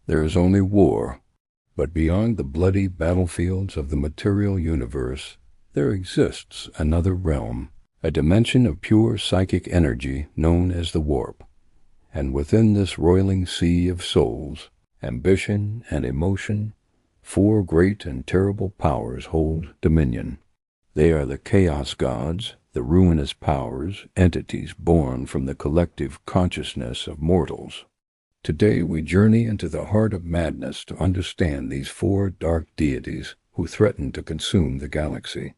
There is only war, but beyond the bloody battlefields of the material universe, there exists another realm, a dimension of pure psychic energy known as the warp. And within this roiling sea of souls, ambition and emotion, four great and terrible powers hold dominion. They are the chaos gods, the ruinous powers, entities born from the collective consciousness of mortals. Today we journey into the heart of madness to understand these four dark deities who threaten to consume the galaxy.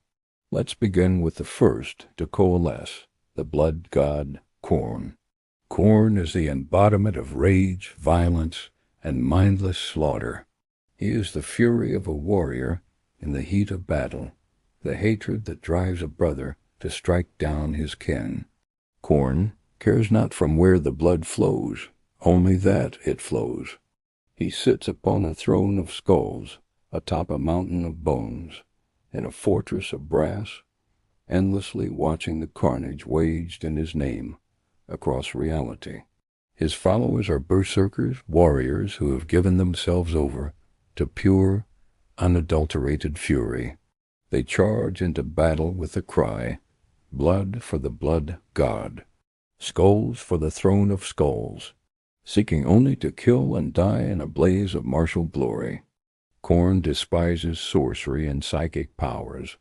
Let's begin with the first to coalesce, the blood god Khorne. Khorne is the embodiment of rage, violence, and mindless slaughter. He is the fury of a warrior in the heat of battle, the hatred that drives a brother to strike down his kin. Khorne cares not from where the blood flows, only that it flows. He sits upon a throne of skulls, atop a mountain of bones, in a fortress of brass, endlessly watching the carnage waged in his name across reality. His followers are berserkers, warriors who have given themselves over to pure, unadulterated fury. They charge into battle with the cry, "Blood for the blood god, skulls for the throne of skulls," seeking only to kill and die in a blaze of martial glory. Khorne despises sorcery and psychic powers,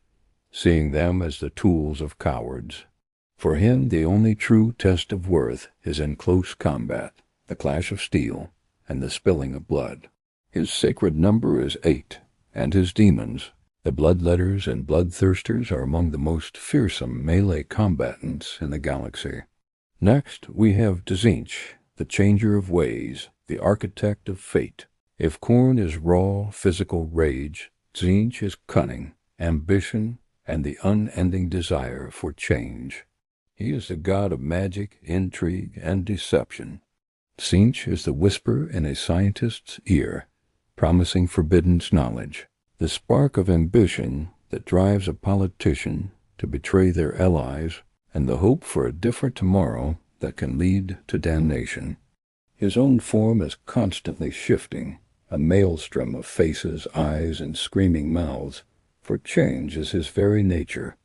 seeing them as the tools of cowards. For him, the only true test of worth is in close combat, the clash of steel, and the spilling of blood. His sacred number is 8, and his demons, the bloodletters and bloodthirsters, are among the most fearsome melee combatants in the galaxy. Next, we have Tzeentch, the changer of ways, the architect of fate. If Khorne is raw physical rage, Tzeentch is cunning, ambition, and the unending desire for change. He is the god of magic, intrigue, and deception. Tzeentch is the whisper in a scientist's ear, promising forbidden knowledge, the spark of ambition that drives a politician to betray their allies, and the hope for a different tomorrow that can lead to damnation. His own form is constantly shifting, a maelstrom of faces, eyes, and screaming mouths, for change is his very nature.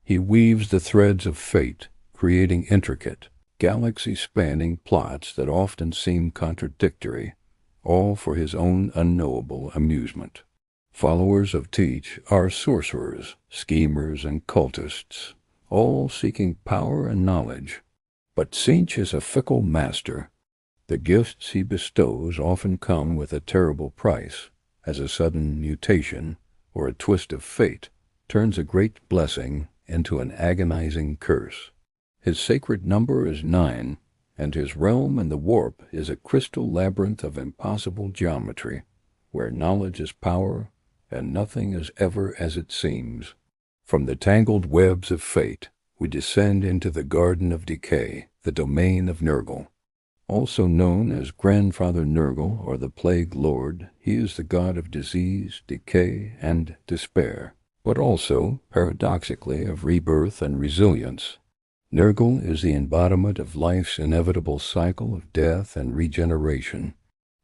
He weaves the threads of fate, creating intricate, galaxy-spanning plots that often seem contradictory, all for his own unknowable amusement. Followers of Tzeentch are sorcerers, schemers, and cultists, all seeking power and knowledge. But Tzeentch is a fickle master. The gifts he bestows often come with a terrible price, as a sudden mutation or a twist of fate turns a great blessing into an agonizing curse. His sacred number is 9, and his realm in the warp is a crystal labyrinth of impossible geometry, where knowledge is power, and nothing is ever as it seems. From the tangled webs of fate, we descend into the Garden of Decay, the domain of Nurgle. Also known as Grandfather Nurgle or the Plague Lord, he is the god of disease, decay, and despair, but also, paradoxically, of rebirth and resilience. Nurgle is the embodiment of life's inevitable cycle of death and regeneration.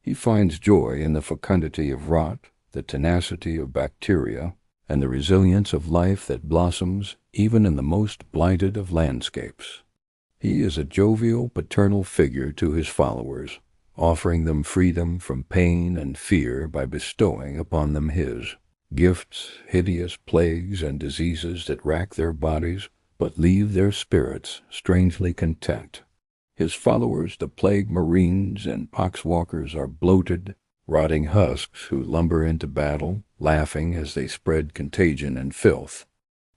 He finds joy in the fecundity of rot, the tenacity of bacteria, and the resilience of life that blossoms even in the most blighted of landscapes. He is a jovial, paternal figure to his followers, offering them freedom from pain and fear by bestowing upon them his gifts, hideous plagues and diseases that rack their bodies, but leave their spirits strangely content. His followers, the plague marines and poxwalkers, are bloated, rotting husks who lumber into battle, laughing as they spread contagion and filth.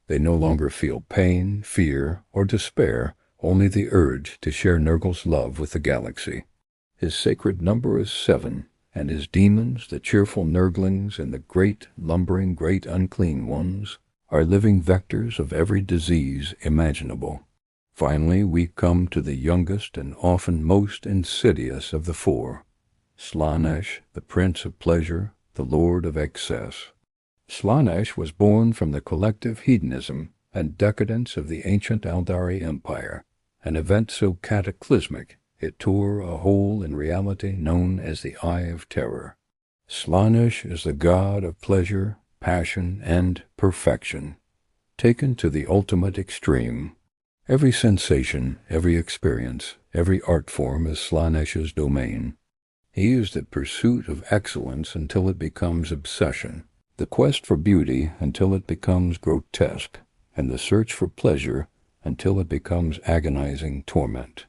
They no longer feel pain, fear, or despair, only the urge to share Nurgle's love with the galaxy. His sacred number is 7, and his demons, the cheerful Nurglings and the great, lumbering, great unclean ones, are living vectors of every disease imaginable. Finally, we come to the youngest and often most insidious of the four, Slaanesh, the Prince of Pleasure, the Lord of Excess. Slaanesh was born from the collective hedonism and decadence of the ancient Aldari Empire, an event so cataclysmic It tore a hole in reality known as the Eye of Terror. Slaanesh is the god of pleasure, passion, and perfection, taken to the ultimate extreme. Every sensation, every experience, every art form is Slaanesh's domain. He is the pursuit of excellence until it becomes obsession, the quest for beauty until it becomes grotesque, and the search for pleasure until it becomes agonizing torment.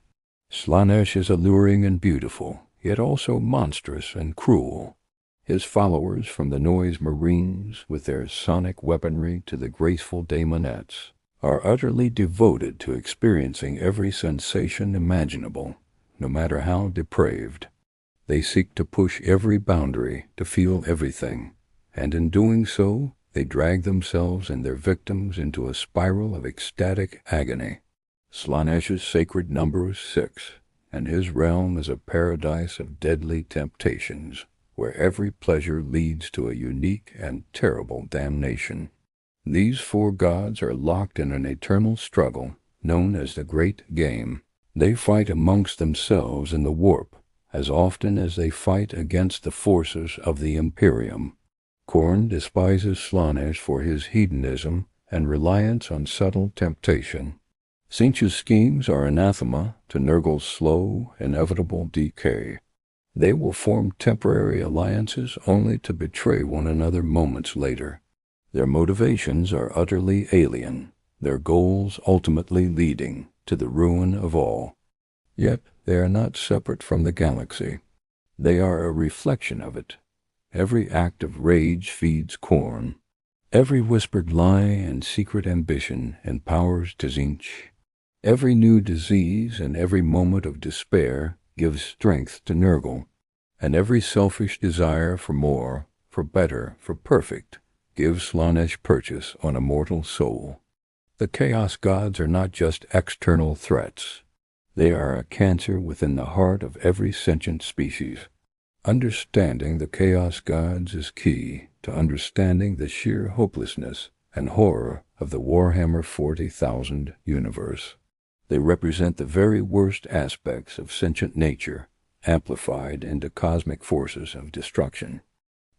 Slaanesh is alluring and beautiful, yet also monstrous and cruel. His followers, from the noise marines with their sonic weaponry to the graceful daemonettes, are utterly devoted to experiencing every sensation imaginable, no matter how depraved. They seek to push every boundary, to feel everything, and in doing so, they drag themselves and their victims into a spiral of ecstatic agony. Slaanesh's sacred number is 6, and his realm is a paradise of deadly temptations, where every pleasure leads to a unique and terrible damnation. These 4 gods are locked in an eternal struggle known as the Great Game. They fight amongst themselves in the warp as often as they fight against the forces of the Imperium. Khorne despises Slaanesh for his hedonism and reliance on subtle temptation. Tzeentch's schemes are anathema to Nurgle's slow, inevitable decay. They will form temporary alliances only to betray one another moments later. Their motivations are utterly alien, their goals ultimately leading to the ruin of all. Yet they are not separate from the galaxy. They are a reflection of it. Every act of rage feeds Khorne. Every whispered lie and secret ambition empowers Tzeentch. Every new disease and every moment of despair gives strength to Nurgle, and every selfish desire for more, for better, for perfect, gives Slaanesh purchase on a mortal soul. The Chaos Gods are not just external threats. They are a cancer within the heart of every sentient species. Understanding the Chaos Gods is key to understanding the sheer hopelessness and horror of the Warhammer 40,000 universe. They represent the very worst aspects of sentient nature, amplified into cosmic forces of destruction.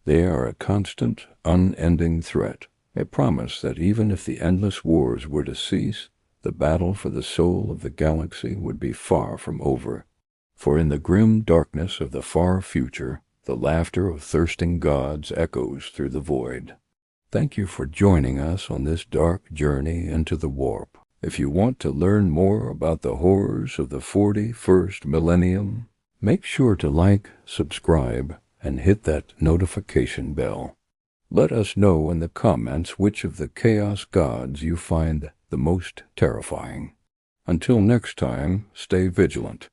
They are a constant, unending threat, a promise that even if the endless wars were to cease, the battle for the soul of the galaxy would be far from over. For in the grim darkness of the far future, the laughter of thirsting gods echoes through the void. Thank you for joining us on this dark journey into the warp. If you want to learn more about the horrors of the 41st millennium, make sure to like, subscribe, and hit that notification bell. Let us know in the comments which of the Chaos Gods you find the most terrifying. Until next time, stay vigilant.